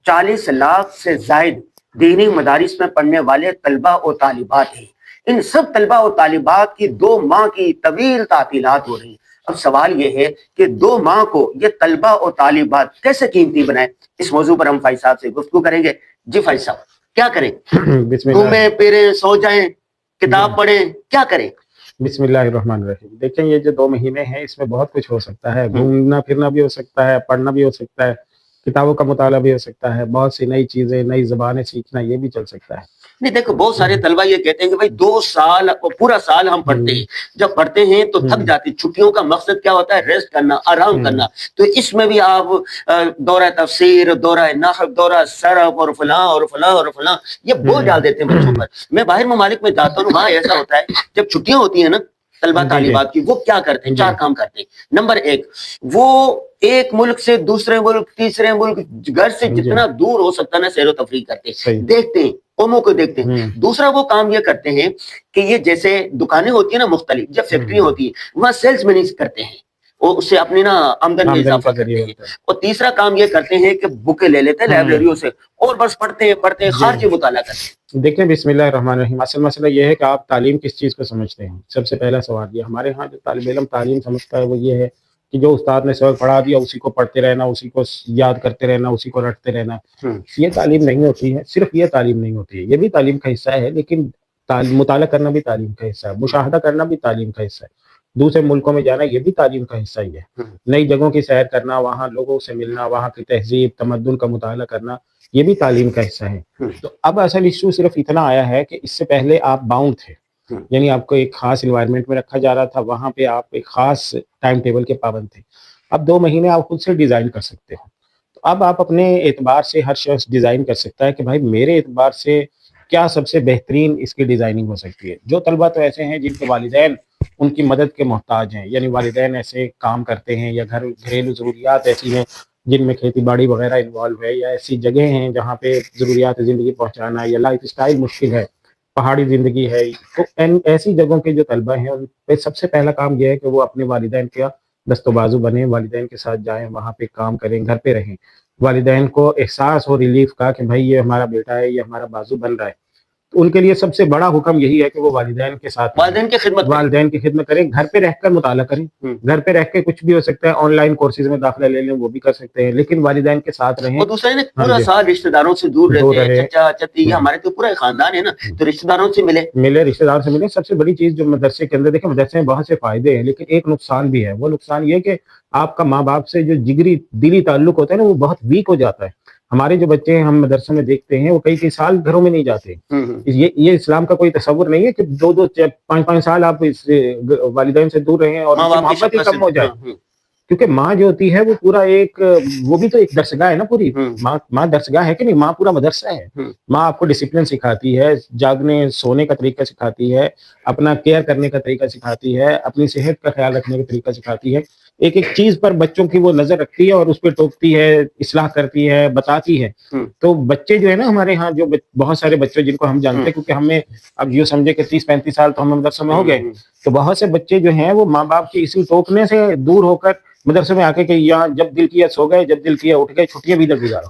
40 لاکھ سے زائد دینی مدارس میں پڑھنے والے طلبہ و طالبات ہیں. ان سب طلبہ و طالبات کی 2 ماہ کی طویل تعطیلات ہو رہی ہیں. اب سوال یہ ہے کہ 2 ماہ کو یہ طلبہ و طالبات کیسے قیمتی بنائیں؟ اس موضوع پر ہم فائز صاحب سے گفتگو کریں گے. جی فائز صاحب، کیا کریں؟ گھومیں پھریں، سو جائیں، کتاب پڑھیں، کیا کریں؟ بسم اللہ الرحمن الرحیم. دیکھیں یہ جو 2 مہینے ہیں اس میں بہت کچھ ہو سکتا ہے. گھومنا پھرنا بھی ہو سکتا ہے، پڑھنا بھی ہو سکتا ہے، کتابوں کا مطالعہ بھی ہو سکتا ہے، بہت سی نئی چیزیں، نئی زبانیں سیکھنا یہ بھی چل سکتا ہے. نہیں دیکھو، بہت سارے طلبہ یہ کہتے ہیں کہ بھائی 2 سال پورا سال ہم پڑھتے ہیں، جب پڑھتے ہیں تو تھک جاتے ہیں. چھٹیوں کا مقصد کیا ہوتا ہے؟ ریسٹ کرنا، آرام کرنا. تو اس میں بھی آپ دورہ تفسیر، دورہ نحو، دورہ صرف اور فلاں اور فلاں اور فلاں یہ بول ڈال دیتے ہیں بچوں پر. میں باہر ممالک میں جاتا ہوں، وہاں ایسا ہوتا ہے جب چھٹیاں ہوتی ہیں نا طلبہ طالبات کی، وہ کیا کرتے ہیں؟ 4 کام کرتے ہیں. نمبر 1، وہ ایک ملک سے دوسرے ملک، تیسرے ملک، گھر سے جتنا دور ہو سکتا ہے نا سیر و تفریح کرتے ہیں، دیکھتے ہیں، قوموں کو دیکھتے ہیں. دوسرا وہ کام یہ کرتے ہیں کہ یہ جیسے دکانیں ہوتی ہیں نا مختلف، جب فیکٹری ہوتی ہے وہاں سیلس میننگ کرتے ہیں، اور اس سے اپنی نا آمدن میں اضافہ کرتے ہیں. اور تیسرا کام یہ کرتے ہیں کہ بکیں لے لیتے ہیں لائبریریوں سے اور بس پڑھتے ہیں خارجی مطالعہ کرتے ہیں. دیکھیں بسم اللہ الرحمن الرحیم، اصل مسئلہ یہ ہے کہ آپ تعلیم کس چیز کو سمجھتے ہیں. سب سے پہلا سوال یہ. ہمارے ہاں جو طالب علم تعلیم سمجھتا ہے وہ یہ ہے کہ جو استاد نے سبق پڑھا دیا اسی کو پڑھتے رہنا، اسی کو یاد کرتے رہنا، اسی کو رٹتے رہنا. یہ تعلیم نہیں ہوتی ہے. صرف یہ تعلیم نہیں ہوتی ہے، یہ بھی تعلیم کا حصہ ہے، لیکن مطالعہ کرنا بھی تعلیم کا حصہ ہے، مشاہدہ کرنا بھی تعلیم کا حصہ ہے، دوسرے ملکوں میں جانا یہ بھی تعلیم کا حصہ ہی ہے. نئی جگہوں کی سیر کرنا، وہاں لوگوں سے ملنا، وہاں کی تہذیب تمدن کا مطالعہ کرنا یہ بھی تعلیم کا حصہ ہے. تو اب اصل ایشو صرف اتنا آیا ہے کہ اس سے پہلے آپ باؤنڈ تھے، یعنی آپ کو ایک خاص انوائرمنٹ میں رکھا جا رہا تھا، وہاں پہ آپ ایک خاص ٹائم ٹیبل کے پابند تھے. اب 2 مہینے آپ خود سے ڈیزائن کر سکتے ہو. تو اب آپ اپنے اعتبار سے ہر شخص ڈیزائن کر سکتا ہے کہ بھائی میرے اعتبار سے کیا سب سے بہترین اس کی ڈیزائننگ ہو سکتی ہے. جو طلبہ تو ایسے ہیں جن کے والدین ان کی مدد کے محتاج ہیں، یعنی والدین ایسے کام کرتے ہیں یا گھریلو ضروریات ایسی ہیں جن میں کھیتی باڑی وغیرہ انوالو ہے، یا ایسی جگہ ہیں جہاں پہ ضروریات زندگی پہنچانا یا لائف اسٹائل مشکل ہے، پہاڑی زندگی ہے. تو ایسی جگہوں کے جو طلبہ ہیں ان پہ سب سے پہلا کام یہ ہے کہ وہ اپنے والدین کا دست و بازو بنیں، والدین کے ساتھ جائیں، وہاں پہ کام کریں، گھر پہ رہیں. والدین کو احساس ہو ریلیف کا کہ بھائی یہ ہمارا بیٹا ہے، یہ ہمارا بازو بن رہا ہے. تو ان کے لیے سب سے بڑا حکم یہی ہے کہ وہ والدین کے ساتھ والدین کی خدمت کریں، گھر پہ رہ کر مطالعہ کریں. گھر پہ رہ کے کچھ بھی ہو سکتا ہے، آن لائن کورسز میں داخلہ لے لیں، وہ بھی کر سکتے ہیں، لیکن والدین کے ساتھ رہیں. اور دوسرے نے پورا سال رشتہ داروں سے دور رہتے ہیں، چچا چچی، ہمارے تو پورا خاندان ہے نا، تو رشتہ داروں سے ملے رشتہ داروں سے ملے. سب سے بڑی چیز جو مدرسے کے اندر، دیکھیں مدرسے میں بہت سے فائدے ہیں لیکن ایک نقصان بھی ہے. وہ نقصان یہ کہ آپ کا ماں باپ سے جو جگری دلی تعلق ہوتا ہے نا وہ بہت ویک ہو جاتا ہے. ہمارے جو بچے ہیں ہم مدرسے میں دیکھتے ہیں وہ کئی سال گھروں میں نہیں جاتے. یہ اسلام کا کوئی تصور نہیں ہے کہ 2-5 سال آپ والدین سے دور رہیں اور محبت ہی کم ہو جائے. کیونکہ ماں جو ہوتی ہے وہ پورا ایک، وہ بھی تو ایک درسگاہ ہے نا پوری. ماں درسگاہ ہے کہ نہیں؟ ماں پورا مدرسہ ہے. ماں آپ کو ڈسپلن سکھاتی ہے، جاگنے سونے کا طریقہ سکھاتی ہے، اپنا کیئر کرنے کا طریقہ سکھاتی ہے، اپنی صحت کا خیال رکھنے کا طریقہ سکھاتی ہے. ایک ایک چیز پر بچوں کی وہ نظر رکھتی ہے اور اس پہ ٹوکتی ہے، اصلاح کرتی ہے، بتاتی ہے. تو بچے جو ہے نا ہمارے ہاں، جو بہت سارے بچے جن کو ہم جانتے ہیں، کیونکہ ہمیں اب یہ سمجھے کہ 30-35 سال تو ہم مدرسے میں ہو گئے، تو بہت سے بچے جو ہیں وہ ماں باپ کی اسی ٹوکنے سے دور ہو کر مدرسے میں آ کے کہ یہاں جب دل کیا سو گئے، جب دل کیا اٹھ گئے، چھٹیاں بھی ادھر گزارو.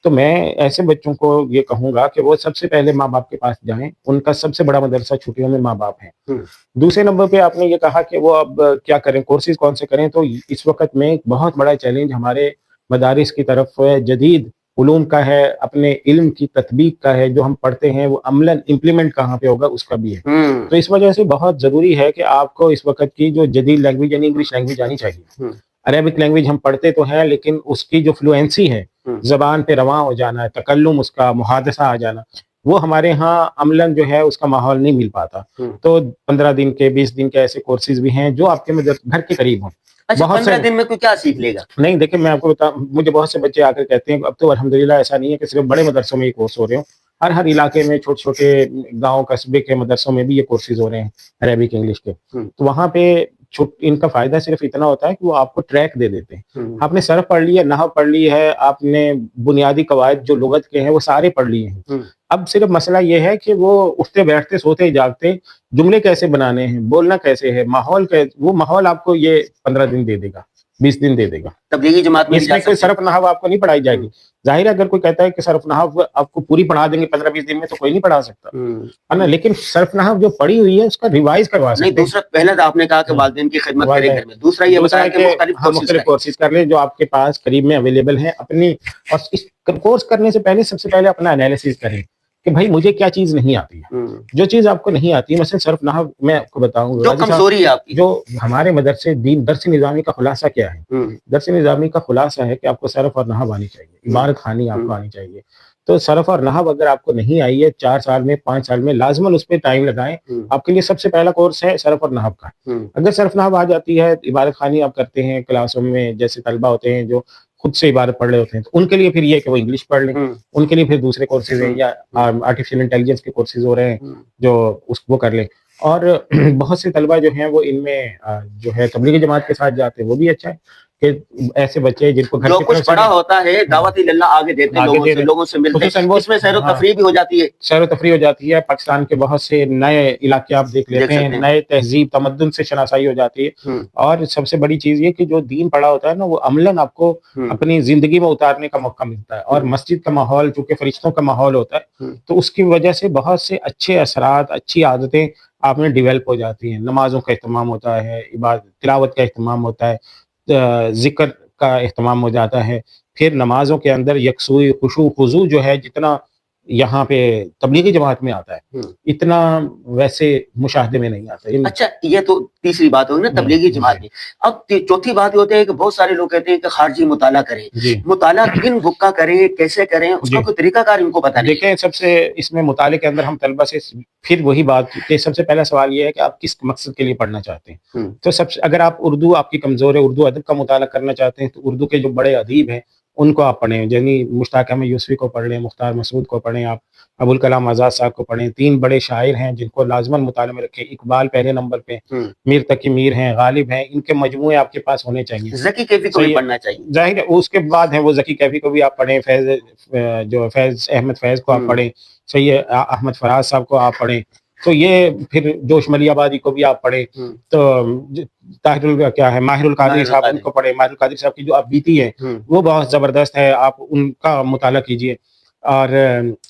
تو میں ایسے بچوں کو یہ کہوں گا کہ وہ سب سے پہلے ماں باپ کے پاس جائیں. ان کا سب سے بڑا مدرسہ چھٹیوں میں ماں باپ ہیں. دوسرے نمبر پہ آپ نے یہ کہا کہ وہ اب کیا کریں، کورسز کون سے کریں. تو اس وقت میں ایک بہت بڑا چیلنج ہمارے مدارس کی طرف جدید علوم کا ہے، اپنے علم کی تطبیق کا ہے. جو ہم پڑھتے ہیں وہ عملاً امپلیمنٹ کہاں پہ ہوگا اس کا بھی ہے. تو اس وجہ سے بہت ضروری ہے کہ آپ کو اس وقت کی جو جدید لینگویج یعنی انگلش لینگویج آنی چاہیے. عربک لینگویج ہم پڑھتے تو ہیں لیکن اس کی جو فلوئنسی ہے، زبان پہ رواں ہو جانا ہے، تکلم اس کا محادثہ آ جانا، وہ ہمارے ہاں عملاً جو ہے اس کا ماحول نہیں مل پاتا. تو 15 دن کے 20 دن کے ایسے کورسز بھی ہیں جو آپ کے گھر کے قریب ہوں. اچھا 15 دن میں کوئی کیا سیکھ لے گا؟ نہیں دیکھیں میں آپ کو بتاؤں، مجھے بہت سے بچے آ کر کہتے ہیں، اب تو الحمدللہ ایسا نہیں ہے کہ صرف بڑے مدرسوں میں یہ کورس ہو رہے ہوں، ہر علاقے میں چھوٹے چھوٹے گاؤں قصبے کے مدرسوں میں بھی یہ کورسز ہو رہے ہیں عربک انگلش کے. تو وہاں پہ ان کا فائدہ صرف اتنا ہوتا ہے کہ وہ آپ کو ٹریک دے دیتے ہیں. آپ نے صرف پڑھ لی ہے، نحو پڑھ لی ہے، آپ نے بنیادی قواعد جو لغت کے ہیں وہ سارے پڑھ لیے ہیں. اب صرف مسئلہ یہ ہے کہ وہ اٹھتے بیٹھتے سوتے جاگتے جملے کیسے بنانے ہیں، بولنا کیسے ہے، ماحول وہ ماحول آپ کو یہ 15 دن دے دے گا. 20 दिन दे देगा। तबलीगी जमात में भी जा इसमें कोई सकते हैं। सरफ नहव आपको नहीं पढ़ाई जाएगी। जाहिर है अगर कोई कहता है कि सरफ नहव आपको पूरी पढ़ा देंगे 15-20 दिन में, तो कोई नहीं पढ़ा सकता, है ना। लेकिन सरफ नहव जो पड़ी हुई है उसका रिवाइज करवा नहीं, सकते हैं। दूसरा पहले तो आपने कहा कि वालिदैन की खिदमत करें घर में, दूसरा ये दूसरा बताया है कि कि मुख्तलिफ हाँ, कोर्सेज मुख्तलिफ करें। कोर्सेज कर लें जो आपके पास करीब में अवेलेबल हैं अपनी, और इस कोर्स करने से पहले सबसे पहले अपना एनालिसिस करें कि भाई मुझे क्या चीज नहीं आती है। जो चीज आपको नहीं आती है, मसलन सरफ नहव मैं आपको बताऊं, जो कमजोरी है आपकी, जो हमारे मदरसे दीन दर्स निज़ामी का खुलासा क्या है। दर्स निज़ामी का खुलासा है कि आपको सरफ और नहव आनी चाहिए, इबारत खानी आपको आनी चाहिए। तो सरफ और नहव अगर आपको नहीं आई है 4 साल में 5 साल में, लाजमन उस पर टाइम लगाएं। आपके लिए सबसे पहला कोर्स है सरफ और नहव का। अगर सरफ नहव आ जाती है, इबारत खानी आप करते हैं क्लासों में, जैसे तलबा होते हैं जो खुद से इबारत पढ़ रहे होते हैं, तो उनके लिए फिर ये कि वो इंग्लिश पढ़ लें। उनके लिए फिर दूसरे कोर्सेज हैं, या आर्टिफिशियल इंटेलिजेंस के कोर्सेज हो रहे हैं जो उसको कर लें। और बहुत से तलबा जो हैं वो इनमें जो है तबलीगी जमात के साथ जाते हैं, वो भी अच्छा है कि ऐसे बच्चे जिनको घर जो की कुछ तरफ से पढ़ा होता है दावत इल्लल्लाह आगे देते हैं, लोगों से मिलते हैं, इसमें सैर व तफरीह भी हो जाती है। सैर व तफरीह हो जाती है। पाकिस्तान के बहुत से नए इलाके आप देख लेते हैं, नए तहजीब तमद्दुन से शनासाई हो जाती है। और सबसे बड़ी चीज ये कि जो दीन पढ़ा होता है ना, वो अमलन आपको अपनी जिंदगी में उतारने का मौका मिलता है। और मस्जिद का माहौल चूंकि फरिश्तों का माहौल होता है, तो उसकी वजह से बहुत से अच्छे असरात, अच्छी आदतें आप में डेवलप हो जाती हैं। नमाजों का इस्तेमाल होता है, इबादत तिलावत का इस्तेमाल होता है, जिक्र का इस्तेमाल हो जाता है। फिर नमाजों के अंदर यकसूई खुशू खुजू जो है, जितना यहाँ पे तबलीगी जमात में आता है, इतना वैसे मुशाहदे में नहीं आता। अच्छा, ये तो तीसरी बात होगी ना तबलीगी जमात की। अब चौथी बात ये होती है कि बहुत सारे लोग कहते हैं कि खारजी मुताला करें। मुताला किन बुक का करें, कैसे करें, उसका कोई तरीकाकार इनको पता नहीं। देखें, सबसे इसमें मुताले के अंदर हम तलबा से फिर वही बात कि सबसे पहला सवाल ये है कि आप किस मकसद के लिए पढ़ना चाहते हैं। तो सबसे, अगर आप उर्दू आपकी कमजोर है, उर्दू अदब का मुताला करना चाहते हैं, तो उर्दू के जो बड़े अदीब हैं उनको आप पढ़ें। यानी मुश्ताक अहमद यूसुफी को पढ़ लें, मुख्तार मसूद को पढ़ें, आप अबुल कलाम आज़ाद साहब को पढ़ें। 3 बड़े शायर हैं जिनको लाजमन मुताले में रखें। इकबाल पहले नंबर पे, मीर तकी मीर हैं, गालिब हैं, इनके मजमूए आपके पास होने चाहिए। ज़की कैफी को भी पढ़ना चाहिए, जाहिर है। उसके बाद है वो ज़की कैफी को भी आप पढ़ें, फैज़ अहमद फैज़ को आप पढ़ें, सही है, अहमद फराज साहब को आप पढ़ें। तो ये फिर जोश मलियाबादी को भी आप पढ़ें। तो ताहिरुल क्या है, माहिरुल कादिर साहब, उनको पढ़ें। माहिरुल कादिर साहब की जो आप बीती है वो बहुत जबरदस्त है, आप उनका मुताला कीजिए। और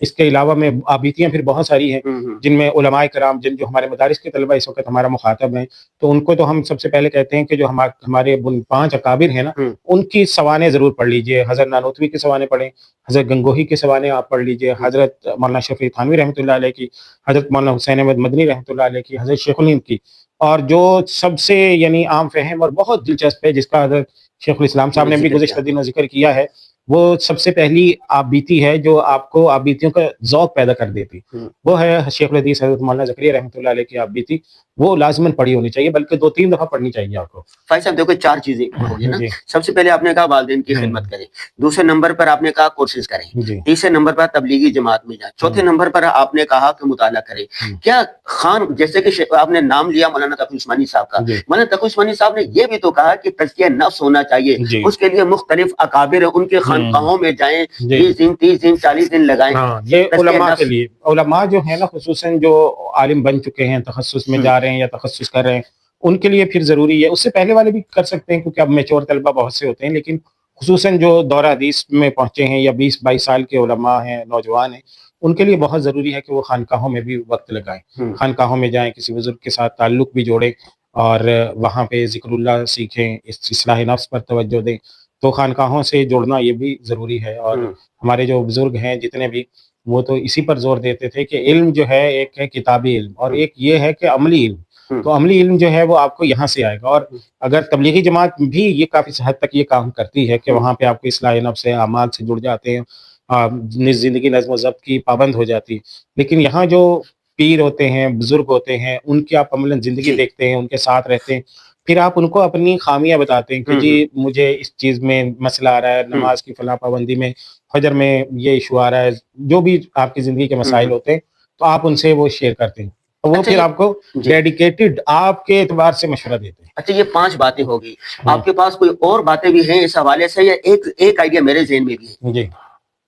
इसके अलावा में आबीतियाँ फिर बहुत सारी हैं जिनमें उलमाए कराम, जिन जो हमारे मदारिस के तलबा इस वक्त हमारा मुखातब हैं, तो उनको तो हम सबसे पहले कहते हैं कि जो हमारे 5 अकाबिर हैं ना, उनकी सवानें जरूर पढ़ लीजिए। हजरत नानोतवी की सवानें पढ़ें, हजरत गंगोही की सवानें आप पढ़ लीजिए, हजरत मौलाना शफी थानवी रहमतुल्लाह अलैह की, हजरत मौलाना हुसैन अहमद मदनी रहमतुल्लाह अलैह की, हजरत शेखुल हिंद की। और जो सबसे यानी आम फहम और बहुत दिलचस्प है, जिसका हजरत शेखुल इस्लाम साहब ने भी गुज़िश्ता दिनों जिक्र किया है, वो सबसे पहली आबीती है जो आपको आबीतियों का ज़ौक़ पैदा कर देती, वो है शेखुल हदीस हज़रत मौलाना ज़करिया रहमतुल्लाह अलैह की आबीती। वो लाज़िमन पढ़ी होनी चाहिए, बल्कि 2-3 दफ़ा पढ़नी चाहिए आपको। फाइज़ साहब देखो 4 चीज़ें होगी ना। सबसे पहले आपने कहा वालिदैन की खिदमत करें, दूसरे नंबर पर आपने कहा कोर्सेज करें, तीसरे नंबर पर तबलीगी जमात में जाए, चौथे नंबर पर आपने कहा कि मुताला करें। क्या खान, जैसे कि आपने नाम लिया मौलाना तकी उस्मानी साहब का, मौलाना तकी उस्मानी साहब ने ये भी तो कहा कि तज़किया नफ्स होना चाहिए, उसके लिए मुख्तलिफ अकाबिर उनके खानकाहों में जाएं, 20 दिन 30 दिन 40 दिन लगाएं। ये उलमा के लिए, उलमा जो है ना, खुसूसन जो आलिम बन चुके हैं, तखस्सुस में जा रहे हैं या तखस्सुस कर रहे हैं, उनके लिए फिर जरूरी है। उससे पहले वाले भी कर सकते हैं क्योंकि अब मैच्योर तलबा बहुत से होते हैं, लेकिन खुसूसन जो दौरा हदीस में पहुंचे हैं या 20-22 साल के उलमा हैं, नौजवान हैं, उनके लिए बहुत ज़रूरी है कि वो खानकाहों में भी वक्त लगाएं, खानकाहों में जाएं, किसी बुजुर्ग के साथ ताल्लुक भी जोड़ें और वहाँ पे ज़िक्रुल्लाह सीखें, इस्लाह नफ्स पर तवज्जो दें। तो खानकाहों से जुड़ना ये भी ज़रूरी है। और हमारे जो बुजुर्ग हैं जितने भी, वो तो इसी पर जोर देते थे कि इल्म जो है, एक है किताबी इल्म और एक ये है कि अमली इल्म। तो अमली इल्म जो है वो आपको यहाँ से आएगा। और अगर तबलीगी जमात भी ये काफ़ी हद तक ये काम करती है कि वहाँ पे आपको इस्लाह नफ्स से, अमाल से जुड़ जाते हैं, ज़िंदगी नज़्म ज़ब्त की पाबंद हो जाती है। लेकिन यहाँ जो पीर होते हैं, बुजुर्ग होते हैं, उनकी आप अमलन ज़िंदगी देखते हैं, उनके साथ रहते हैं, फिर आप उनको अपनी खामियां बताते हैं कि जी मुझे इस चीज़ में मसला आ रहा है, नमाज की फला पाबंदी में, फजर में ये इशू आ रहा है, जो भी आपकी ज़िंदगी के मसाइल होते हैं, तो आप उनसे वो शेयर करते हैं। तो वो फिर आपको डेडिकेटेड आपके एतबार से मशवरा देते हैं। अच्छा, ये 5 बातें होगी, आपके पास कोई और बातें भी हैं इस हवाले से, या एक आइडिया मेरे ज़हन में भी है? जी,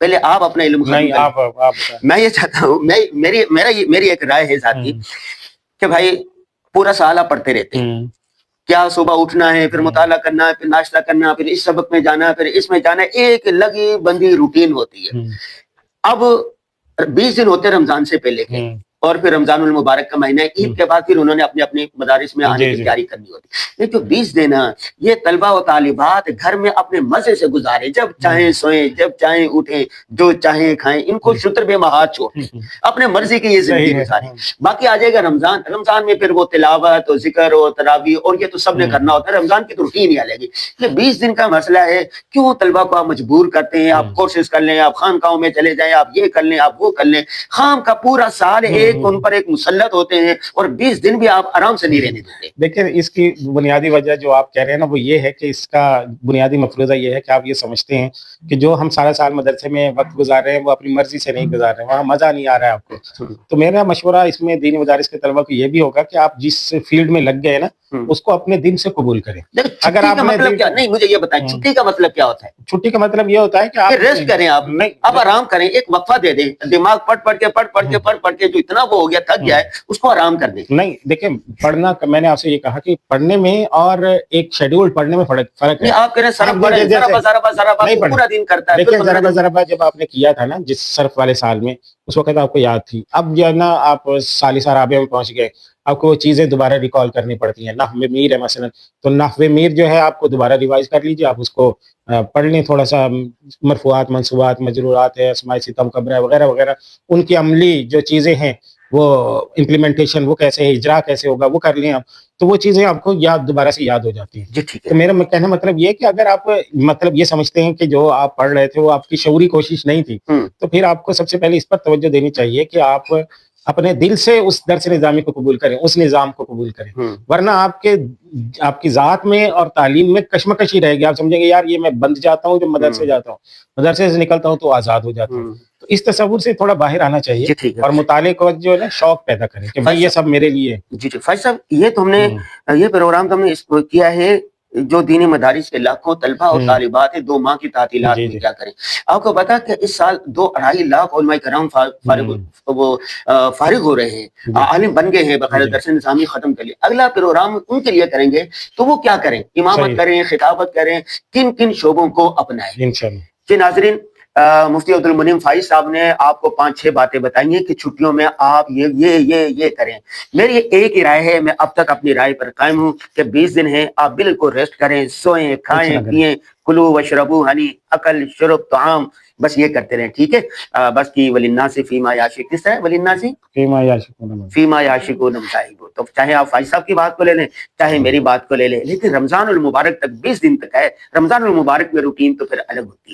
पहले आप अपना इल्म नहीं, आप मैं ये चाहता हूँ, मेरी एक राय है ज़ाती कि भाई पूरा साल आप पढ़ते रहते हैं, क्या सुबह उठना है, फिर मुताला करना है, फिर नाश्ता करना, फिर इस सबक में जाना, फिर इसमें जाना, एक लगी बंदी रूटीन होती है। अब 20 दिन होते हैं रमजान से पहले के, और फिर रमजानुल मुबारक का महीना है, ईद के बाद फिर उन्होंने अपने अपने मदारिस में आने की तैयारी करनी होती है। ये जो 20 दिन है, ये तलबा और तालिबात घर में अपने मजे से गुजारे, जब चाहें सोएं, जब चाहें उठें, जो चाहें खाएं, इनको शुक्र पे हाथ छोड़ दें, अपने मर्जी की ये जिंदगी गुजारें। बाकी आ जाएगा रमजान, रमजान में फिर वो तिलावत और जिक्र और तरावी और ये तो सबने करना होता है, रमजान की तो रूटीन ही अलग है। ये 20 दिन का मसला है, क्यों तलबा को आप मजबूर करते हैं, आप कोर्सेज कर लें, आप खानकाहों में चले जाएं, आप ये कर लें, आप वो कर लें, खाम का पूरा साल एक उन पर एक मुसल्लत होते हैं, और 20 दिन भी आप आराम से नहीं रहने देते। देखिए, इसकी बुनियादी वजह जो आप कह रहे हैं ना, वो ये है कि इसका बुनियादी मफरूज़ा ये है कि आप ये समझते हैं कि जो हम सारा साल मदरसे में वक्त गुजार रहे हैं वो अपनी मर्जी से नहीं गुजार रहे हैं, वहाँ मजा नहीं आ रहा है आपको। तो मेरा मशवरा इसमें दीनी मदारिस के तलबा को ये भी होगा कि आप जिस फील्ड में लग गए ना, उसको अपने दिन से कबूल करें। अगर आप मतलब क्या, नहीं मुझे ये बताएं, छुट्टी का मतलब क्या होता है? छुट्टी का मतलब ये होता है कि आप रेस्ट करें, आप नहीं, अब आराम करें, एक वक्फा दे दें, दिमाग पढ़ पढ़ के जो इतना वो हो गया, थक गया है, उसको आराम कर दें। नहीं, देखिए, पढ़ना, मैंने आपसे ये कहा कि पढ़ने में और एक शेड्यूल पढ़ने में फर्क है। आप कह रहे हैं सरफ पढ़ें, जरा पूरा दिन करता है। देखिए, जरा जब आपने किया था ना जिस सरफ वाले साल में, उस वक्त आपको याद थी। अब जो है ना, आप सालिसा राबिया में पहुंच गए, आपको वो चीजें दोबारा रिकॉल करनी पड़ती हैं। नहवे मीर है मसलन, तो नहवे मीर जो है आपको दोबारा रिवाइज कर लीजिए, आप उसको पढ़ लें थोड़ा सा। मरफुआत, मंसूबात, मजरूरात है, अस्माए सितम, कब्र वगैरह वगैरह, उनकी अमली जो चीजें हैं, वो इम्प्लीमेंटेशन, वो कैसे है, इजरा कैसे होगा, वो कर लें आप, तो वो चीजें आपको दोबारा से याद हो जाती हैं। जी ठीक है। तो मेरा कहना मतलब ये है कि अगर आप मतलब ये समझते हैं कि जो आप पढ़ रहे थे वो आपकी शऊरी कोशिश नहीं थी, तो फिर आपको सबसे पहले इस पर तवज्जो देनी चाहिए कि आप अपने दिल से उस दर्स निज़ामी को कबूल करें, उस निज़ाम को कबूल करें। वरना आपकी ज़ात में और तालीम में कशमकशी रहेगी। आप समझेंगे यार ये मैं बंद जाता हूँ, जब मदरसे जाता हूँ, मदरसे से निकलता हूँ तो आज़ाद हो जाता हूँ। तो इस तसव्वुर से थोड़ा बाहर आना चाहिए और मुताले को जो है ना शौक पैदा करें कि भाई ये सब मेरे लिए। जी जी फैज साहब, ये तो हमने ये प्रोग्राम तो हमने इसको किया है जो दीनी मदारिस के लाखों तलबा और तालिबात है 2 माह की तातीलात में क्या करें। आपको पता कि इस साल 2-2.5 लाख उलमा कराम फारिग हो रहे हैं, आलिम बन गए हैं, बकायदा दर्स निज़ामी खत्म कर लिया। अगला प्रोग्राम उनके लिए करेंगे तो वो क्या करें, इमामत करें, खिताबत करें, किन किन शोबों को अपनाएं। जी नाज़रीन, मुफ्ती अब्दुल मुनीम फाइज साहब ने आपको 5-6 बातें बताई हैं कि छुट्टियों में आप ये करें। मेरी एक ही राय है, मैं अब तक अपनी राय पर कायम हूँ कि 20 दिन है, आप बिल्कुल रेस्ट करें, सोएं, खाएं, पिएं, कुलू वशरबू हनी अकल शुरब तआम, बस ये करते रहें, ठीक है। बस की वलिन्नासी फीमा याशिक, किस तरह वलिन्नासी फीमा याशिकून मुसाहिबू। तो चाहे आप फाइज साहब की बात को ले लें, चाहे मेरी बात को ले लें, लेकिन रमजानुल मुबारक तक 20 दिन तक है। रमजानुल मुबारक में रूटीन तो फिर अलग होती है।